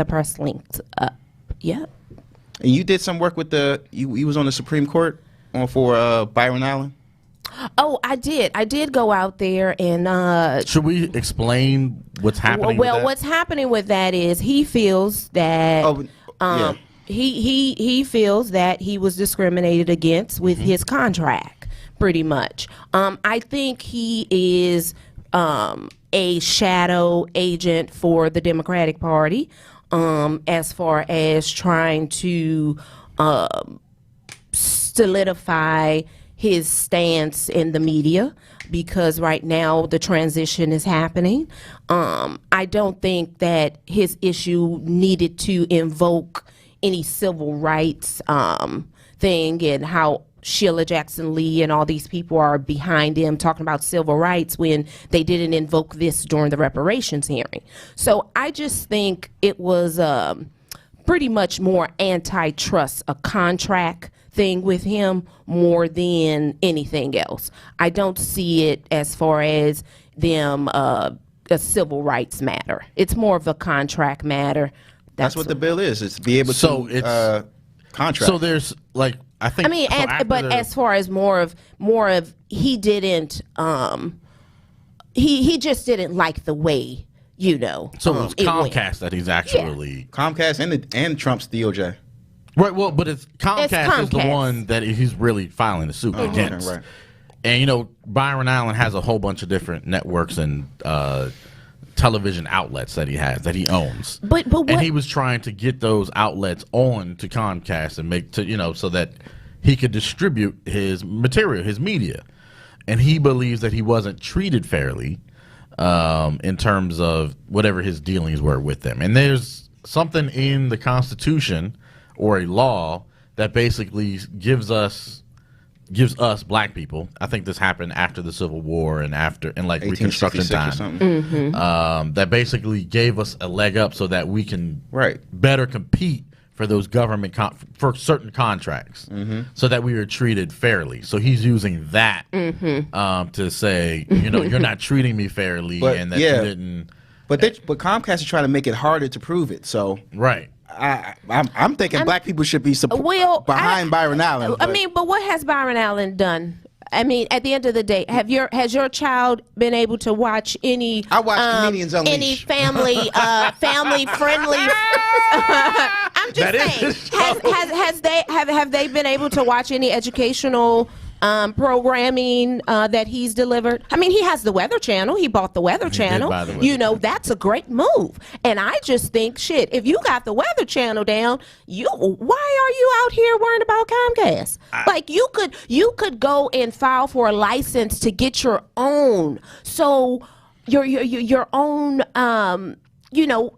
the press linked up. Yeah. And you did some work with you was on the Supreme Court for Byron Allen? Oh, I did. I did go out there and should we explain what's happening? Well, with that? what's happening with that is he feels that he feels that he was discriminated against with his contract, pretty much. I think he is a shadow agent for the Democratic Party, as far as trying to solidify his stance in the media, because right now the transition is happening. I don't think that his issue needed to invoke any civil rights thing, and how Sheila Jackson Lee and all these people are behind him talking about civil rights when they didn't invoke this during the reparations hearing. So I just think it was pretty much more antitrust, a contract thing with him more than anything else. I don't see it as far as them a civil rights matter. It's more of a contract matter. That's what the bill is. It's to be able to contract. So there's like, I think. I mean, but as far as more of he didn't he just didn't like the way, you know. So it was Comcast that he's actually Comcast and Trump's DOJ. Right. Well, but Comcast is the one that he's really filing the suit against. Right. And you know, Byron Allen has a whole bunch of different networks and television outlets that he owns. But and he was trying to get those outlets on to Comcast and make so that he could distribute his material, his media. And he believes that he wasn't treated fairly in terms of whatever his dealings were with them. And there's something in the Constitution or a law that basically gives us black people. I think this happened after the Civil War and like Reconstruction time. That basically gave us a leg up so that we can better compete for those government for certain contracts, so that we were treated fairly. So he's using that to say, you're not treating me fairly, and that you didn't. But Comcast is trying to make it harder to prove it. So I'm thinking black people should be behind Byron Allen. I mean, but what has Byron Allen done? I mean, at the end of the day, has your child been able to watch any? I watch Comedians Unleashed. Any family friendly? I'm just saying. Have they been able to watch any educational programming that he's delivered? I mean, he has the Weather Channel. He bought the Weather Channel. That's a great move. And I just think, shit, if you got the Weather Channel down, why are you out here worrying about Comcast? Like you could go and file for a license to get your own. So your own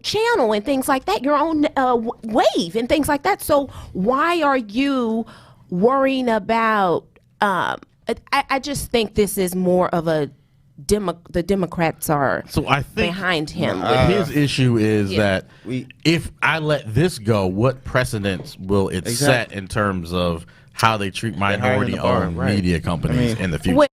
channel and things like that, your own wave and things like that. So why are you worrying about I just think this is more of the Democrats are behind him. His issue is that if I let this go, what precedents will it set in terms of how they treat minority-owned media companies in the future?